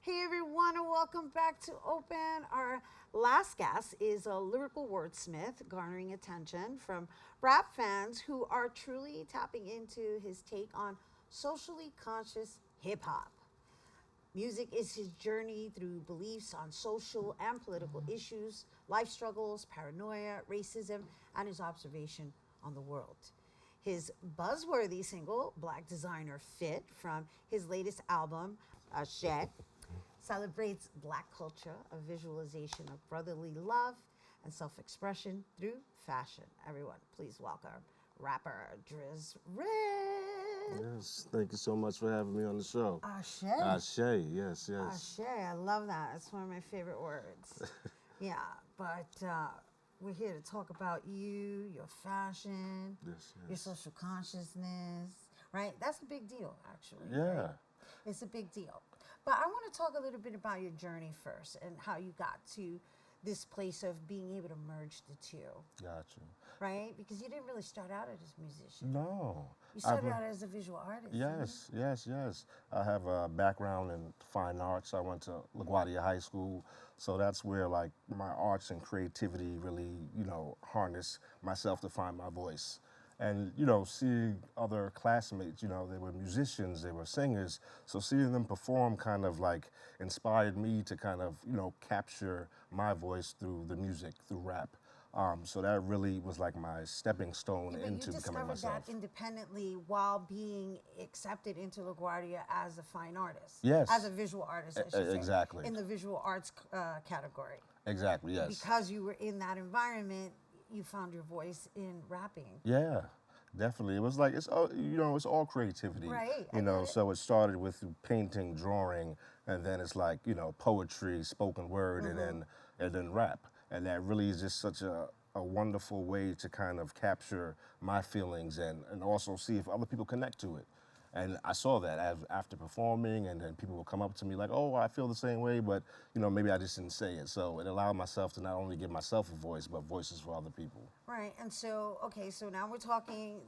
Hey everyone, and welcome back to Open. Our last guest is a lyrical wordsmith, garnering attention from rap fans who are truly tapping into his take on socially conscious hip hop. Music is his journey through beliefs on social and political issues, life struggles, paranoia, racism, and his observation on the world. His buzzworthy single, Black Designer Fit, from his latest album, Shed, celebrates black culture, a visualization of brotherly love and self expression through fashion. Everyone, please welcome rapper Dris Rip. Yes, thank you so much for having me on the show. Ashe. Ashe, yes, yes. Ashe, I love that. It's one of my favorite words. Yeah, but we're here to talk about you, your fashion, Yes, your yes. social consciousness, right? That's a big deal, actually. Yeah. Right? It's a big deal. But I want to talk a little bit about your journey first and how you got to this place of being able to merge the two, Got you. right? Because you didn't really start out as a musician. No. You started I've- out as a visual artist. didn't you? yes. I have a background in fine arts. I went to LaGuardia High School, so that's where like my arts and creativity really, harness myself to find my voice. And seeing other classmates, they were musicians, they were singers, so seeing them perform kind of like inspired me to kind of capture my voice through the music, through rap. So that really was like my stepping stone Yeah, but into you becoming discovered myself. that independently while being accepted into LaGuardia as a fine artist. Yes. As a visual artist, I should say. Exactly. In the visual arts category. Exactly, yes. Because you were in that environment, you found your voice in rapping. Yeah, definitely. It was like it's all it's all creativity. Right, I get it. So it started with painting, drawing, and then it's like poetry, spoken word, Mm-hmm. and then rap. And that really is just such a wonderful way to kind of capture my feelings and also see if other people connect to it. And I saw that after performing, and then people would come up to me like, "Oh, I feel the same way," but maybe I just didn't say it. So it allowed myself to not only give myself a voice, but voices for other people. Right, and so, okay, so now we're talking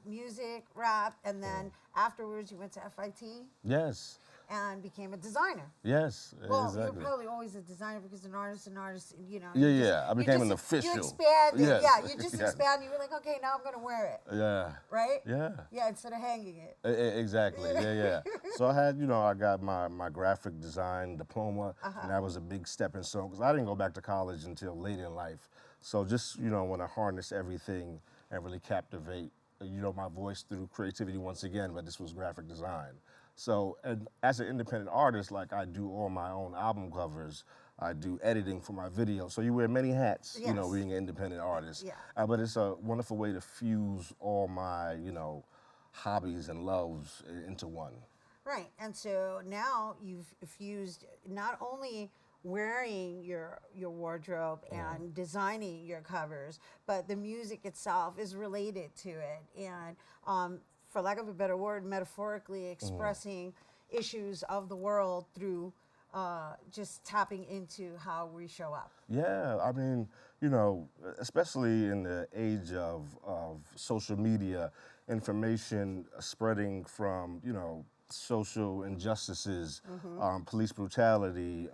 music, rap, and then afterwards you went to FIT Yes, and became a designer. yes, Well, exactly. you're probably always a designer because an artist, Yeah, you yeah, I you became just- an official. You expanded, Yes. yeah, you just Yes. expand. You were like, okay, now I'm gonna wear it, Yeah, right? yeah. Yeah, instead of hanging it. Exactly. Yeah. So I had, I got my graphic design diploma, and that was a big stepping stone because I didn't go back to college until late in life. So just, want to harness everything and really captivate, my voice through creativity once again, but this was graphic design. So, and as an independent artist, like I do all my own album covers, I do editing for my videos. So you wear many hats, Yes. being an independent artist. Yeah. But it's a wonderful way to fuse all my, hobbies and loves into one. Right, and so now you've fused not only wearing your wardrobe and designing your covers, but the music itself is related to it, and for lack of a better word, metaphorically expressing issues of the world through just tapping into how we show up. Yeah, I mean, especially in the age of social media, information spreading from, social injustices, police brutality,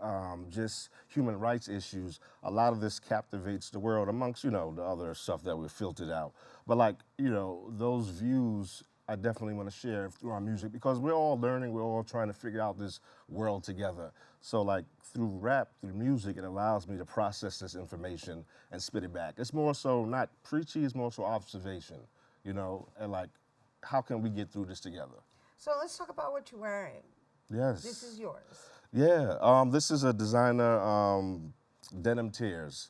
just human rights issues. A lot of this captivates the world amongst, the other stuff that we've filtered out. But like, those views I definitely want to share through our music because we're all learning, we're all trying to figure out this world together. So like through rap, through music, it allows me to process this information and spit it back. It's more so not preachy, it's more so observation, and like, how can we get through this together? So let's talk about what you're wearing. Yes. This is yours. Yeah, this is a designer, Denim Tears.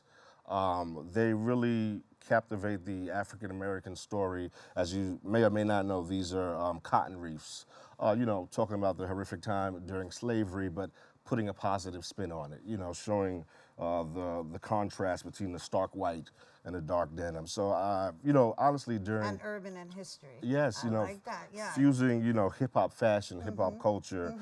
They really captivate the African American story. As you may or may not know, these are cotton reefs. Talking about the horrific time during slavery, but putting a positive spin on it. Showing the contrast between the stark white and the dark denim. So, honestly, during And urban and history. yes, I like that, yeah. fusing, hip hop fashion, hip hop culture.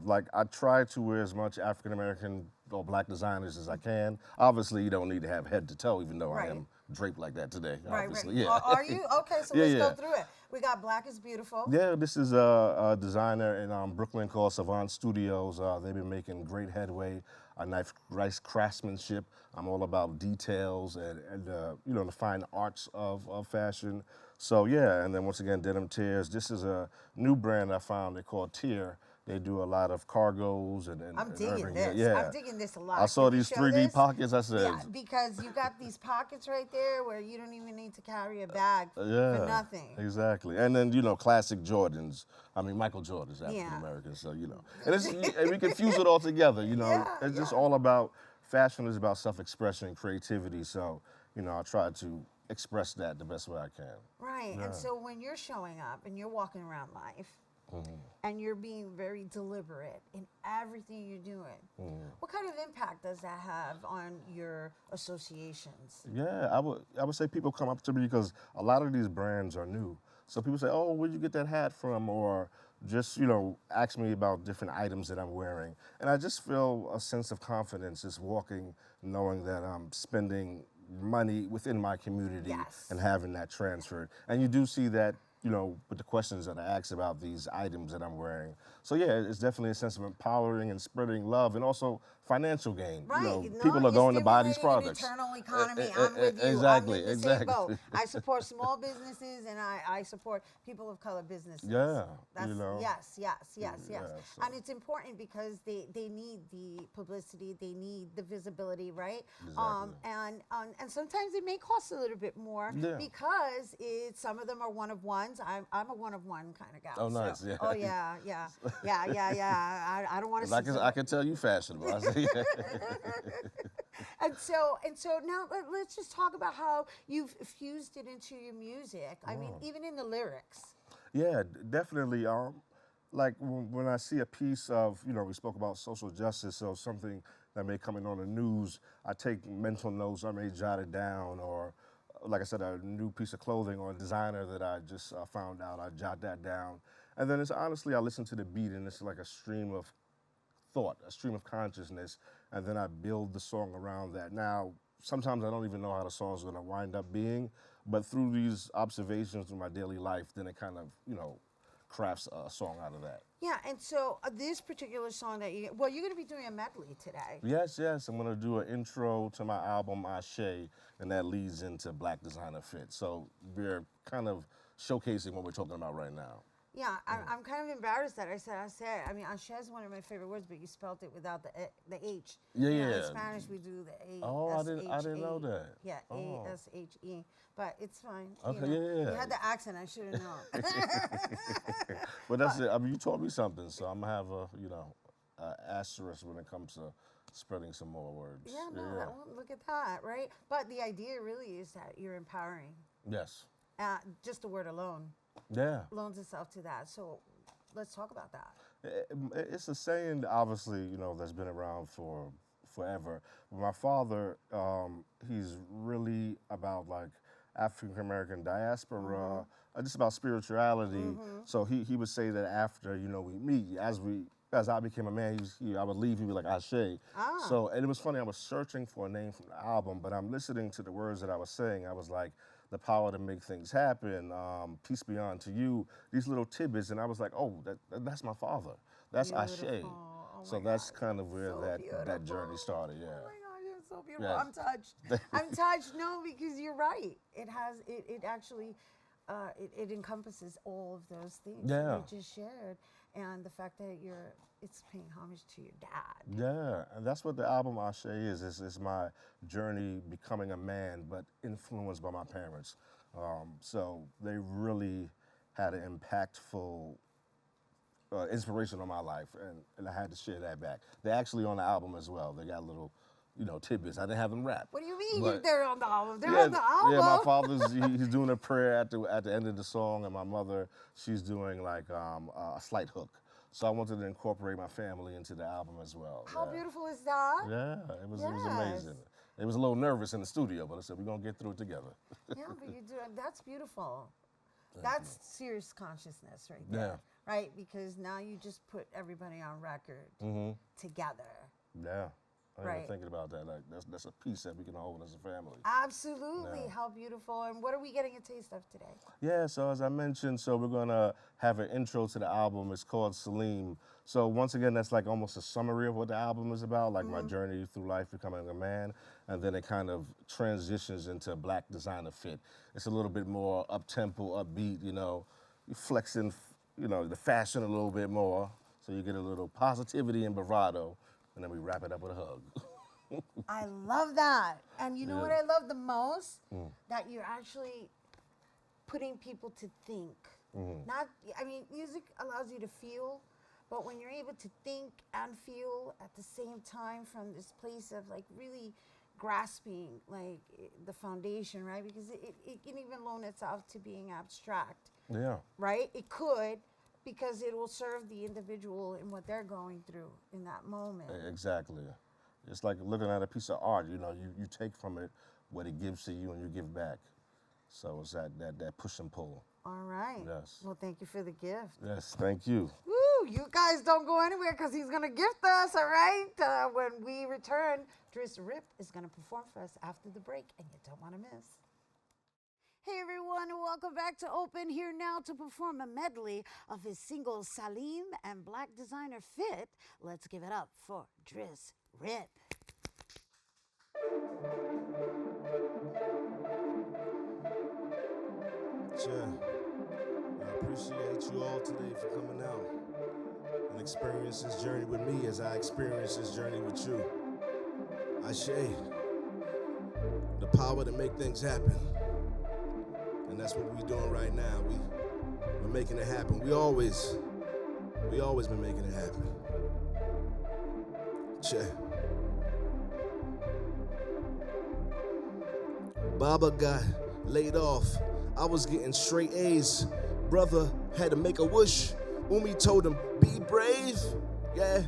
Like I try to wear as much African American or black designers as I can. Obviously, you don't need to have head to toe, even though I Right. am draped like that today. Right, Obviously, right. yeah. Are you? Okay, so Yeah, let's yeah. go through it. We got Black is Beautiful. Yeah, this is a designer in Brooklyn called Savant Studios. They've been making great headway. Nice craftsmanship. I'm all about details and you know, the fine arts of fashion. So yeah, and then once again, Denim Tears. This is a new brand I found. They're called Tier. They do a lot of cargos and I'm and digging urban this. gear. Yeah. I'm digging this a lot. I saw Can you these show 3D this? pockets. I said, Yeah, because you got these pockets right there where you don't even need to carry a bag for nothing. Exactly. And then, you know, classic Jordans. I mean, Michael Jordan's African Yeah. American, so, you know. And we can fuse it all together, you know. Yeah, It's just yeah. all about, fashion is about self-expression, creativity. So, you know, I try to express that the best way I can. Right. And so when you're showing up and you're walking around life and you're being very deliberate in everything you're doing, what kind of impact does that have on your associations? Yeah, I would say people come up to me because a lot of these brands are new. So people say, "Oh, where'd you get that hat from?" Or just, you know, ask me about different items that I'm wearing. And I just feel a sense of confidence just walking, knowing that I'm spending money within my community Yes. and having that transferred. And you do see that, you know, with the questions that I ask about these items that I'm wearing. So yeah, it's definitely a sense of empowering and spreading love and also financial gain. Right. You know, No, people are you're going to buy these stimulating products. An internal economy. I'm with you. Exactly, I'm in the same exactly. boat. I support small businesses and I support people of color businesses. Yeah, That's, you know. Yes. Yeah, so- And it's important because they need the publicity, they need the visibility, right? Exactly. And sometimes it may cost a little bit more Yeah. because some of them are one of ones. I'm a one of one kind of gal. Oh, nice, yeah. Oh yeah. I don't want to. I can tell you fashionable. I see. And so now let's just talk about how you've fused it into your music. I mean, even in the lyrics. Yeah, definitely. Like when I see a piece of, you know, we spoke about social justice, so something that may come in on the news, I take mental notes, I may jot it down, or like I said, a new piece of clothing or a designer that I just found out, I jot that down. And then it's honestly, I listen to the beat and it's like a stream of thought, a stream of consciousness, and then I build the song around that. Now, sometimes I don't even know how the song's gonna wind up being, but through these observations through my daily life, then it kind of, you know, crafts a song out of that. Yeah, and so this particular song that you're going to be doing a medley today. Yes, I'm gonna do an intro to my album Ashe, and that leads into Black Designer Fit. So we're kind of showcasing what we're talking about right now. Yeah, I'm kind of embarrassed that I said. I mean, Ashe is one of my favorite words, but you spelled it without the H. Yeah, You know, yeah. in Spanish, we do the A. Oh, I didn't know that. Yeah, Oh. ASHE. But it's fine. Okay, you know. yeah. You had the accent. I should have known. But that's it. I mean, you taught me something, so I'm gonna have a, you know, asterisk when it comes to spreading some more words. Yeah, no, look at that, right? But the idea really is that you're empowering. Yes. Just the word alone Yeah. loans itself to that. So let's talk about that. It's a saying, obviously, you know, that's been around for forever. My father, he's really about like African American diaspora, just about spirituality. So he would say that after, you know, we meet, as I became a man, I would leave, he'd be like, Ashe. So, and it was funny, I was searching for a name from the album, but I'm listening to the words that I was saying. I was like, the power to make things happen, peace be unto you, these little tidbits, and I was like, oh, that's my father. That's Ashe. Beautiful. Oh So my that's God, kind of where so that journey beautiful. started, yeah. Oh my God, you're so beautiful. Yes. I'm touched. I'm touched. No, because you're right. It actually it encompasses all of those things that Yeah. you just shared, and the fact that it's paying homage to your dad. Yeah, and that's what the album Ashe is. It's my journey becoming a man, but influenced by my parents. So they really had an impactful inspiration on my life, and I had to share that back. They're actually on the album as well. They got little, you know, tidbits. I didn't have them rap. What do you mean But- they're on the album? They're on the album. Yeah, my father's he's doing a prayer at the end of the song, and my mother, she's doing like a slight hook. So I wanted to incorporate my family into the album as well. How yeah. beautiful is that? Yeah, it was Yes. amazing. It was a little nervous in the studio, but I said we're gonna get through it together. Yeah, but you do. That's beautiful. That's serious consciousness right there. Yeah. Right? Because now you just put everybody on record together. Yeah. I Right. even thinking about that. Like that's a piece that we can hold as a family. Absolutely. Yeah. How beautiful. And what are we getting a taste of today? Yeah, so as I mentioned, so we're gonna have an intro to the album. It's called Salim. So once again, that's like almost a summary of what the album is about, like my journey through life becoming a man, and then it kind of transitions into Black Designer Fit. It's a little bit more up-tempo, upbeat, you know, you flexing, you know, the fashion a little bit more, so you get a little positivity and bravado, and then we wrap it up with a hug. I love that. And you know what Yeah. I love the most? That you're actually putting people to think. Not, I mean, music allows you to feel, but when you're able to think and feel at the same time from this place of like really grasping like the foundation, right? Because it can even loan itself to being abstract, Yeah. right? It could, because it will serve the individual in what they're going through in that moment. Exactly. It's like looking at a piece of art, you know, you take from it what it gives to you and you give back. So it's that push and pull. All right. Yes. Well, thank you for the gift. Yes, thank you. Woo! You guys don't go anywhere because he's going to gift us, all right? When we return, Dris Rip is going to perform for us after the break, and you don't want to miss. Hey everyone, and welcome back to Open. Here now to perform a medley of his singles Salim and Black Designer Fit. Let's give it up for Dris Rip. Sure. I appreciate you all today for coming out and experience this journey with me as I experience this journey with you. Ashe, the power to make things happen. And that's what we're doing right now. We're making it happen. We always been making it happen. Che. Baba got laid off. I was getting straight A's. Brother had to make a whoosh. Umi told him, be brave. Yeah,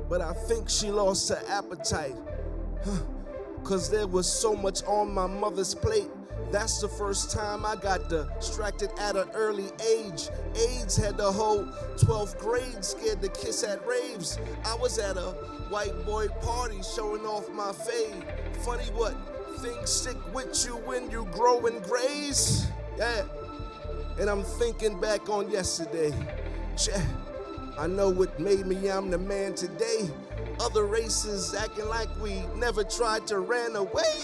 but I think she lost her appetite. Cause there was so much on my mother's plate. That's the first time I got distracted at an early age. AIDS had the whole 12th grade scared to kiss at raves. I was at a white boy party showing off my fade. Funny what things stick with you when you grow and graze. Yeah, and I'm thinking back on yesterday. I know what made me, I'm the man today. Other races acting like we never tried to ran away.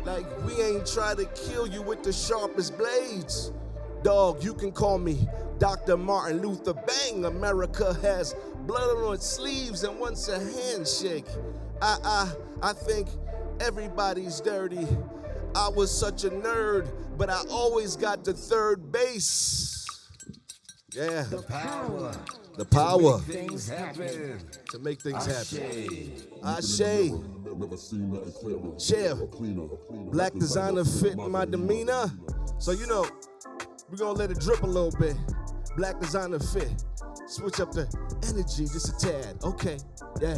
Like we ain't try to kill you with the sharpest blades. Dog, you can call me Dr. Martin Luther Bang. America has blood on its sleeves and wants a handshake. I think everybody's dirty. I was such a nerd, but I always got to third base. Yeah. The power. The power Things happen. to make things happen. Ashe. Share. Black designer fit my demeanor. So you know, we're gonna let it drip a little bit. Black designer fit. Switch up the energy just a tad. Okay. Yeah.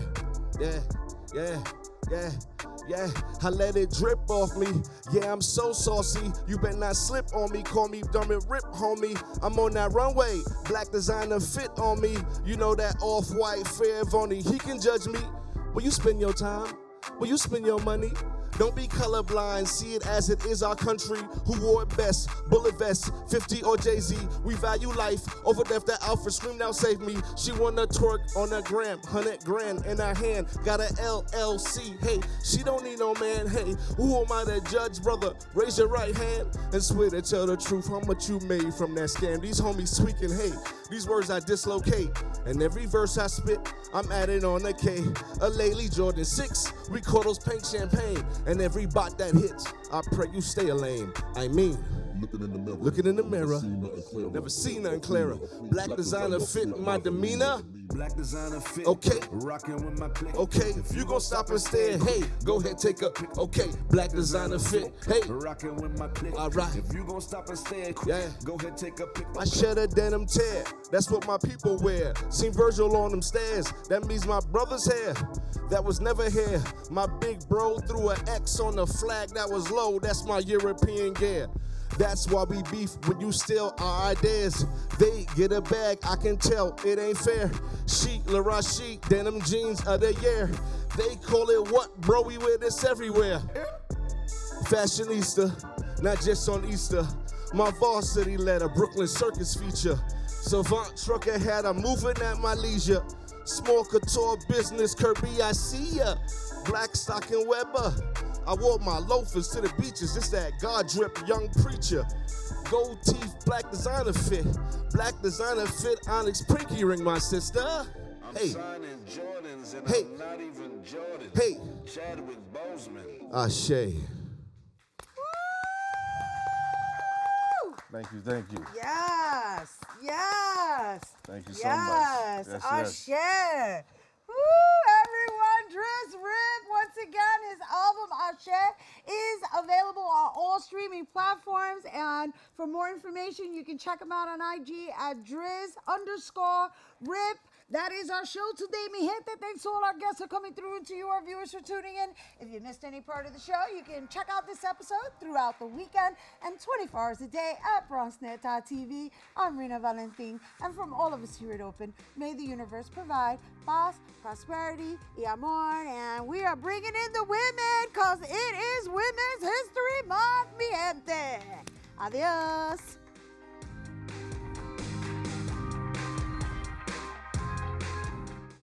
Yeah, I let it drip off me. Yeah, I'm so saucy. You better not slip on me. Call me Dumb and Rip, homie. I'm on that runway. Black designer fit on me. You know that off-white fair of only he can judge me. Will you spend your time? Will you spend your money? Don't be colorblind, see it as it is our country. Who wore it best? Bullet vest, 50 or Jay-Z. We value life over death. That Alfred screamed out, save me. She wanna twerk on a gram, 100 grand in her hand. Got a LLC, hey, she don't need no man, hey. Who am I to judge, brother? Raise your right hand and swear to tell the truth. How much you made from that scam? These homies tweaking, hey. These words I dislocate. And every verse I spit, I'm adding on a K. A Laylee Jordan 6, we call those pink champagne. And every bot that hits, I pray you stay a lame. I mean, looking in the mirror, never seen nothing clearer. Black designer fit my demeanor. Black designer fit. Okay. Rockin' with my clique. Okay, if you gon' stop and stare, hey, go ahead, take a, okay, black designer fit, hey, Rockin' with my clique. alright, If you gon' stop and stare, yeah. go ahead, take a pic. I shed a denim tear, that's what my people wear. Seen Virgil on them stairs, that means my brother's hair. That was never here. My big bro threw an X on the flag that was low, that's my European gear. That's why we beef when you steal our ideas. They get a bag, I can tell it ain't fair. Chic, La Rashid, denim jeans of the year. They call it what, bro? We wear this everywhere. Fashionista, not just on Easter. My varsity led a Brooklyn Circus feature. Savant trucker had a moving at my leisure. Small couture business, Kirby, I see ya. Black stocking Weber. I wore my loafers to the beaches. It's that God drip, young preacher. Gold teeth, black designer fit. Black designer fit, Onyx pinky ring, my sister. I'm Hey, signing Jordans and Hey. I'm not even Jordan. Hey. Chadwick Boseman. Ashe. Thank you, thank you. Yes, yes. Thank you so yes. much. Yes, Ashe. Woo, everyone. Dris Rip, once again, his album Ashe is available on all streaming platforms. And for more information, you can check him out on IG at Dris_Rip. That is our show today, mi gente. Thanks to all our guests for coming through and to you, our viewers, for tuning in. If you missed any part of the show, you can check out this episode throughout the weekend and 24 hours a day at BronxNet.tv. I'm Rena Valentin, and from all of us here at Open, may the universe provide paz, prosperity, y amor, and we are bringing in the women because it is Women's History Month, mi gente. Adios.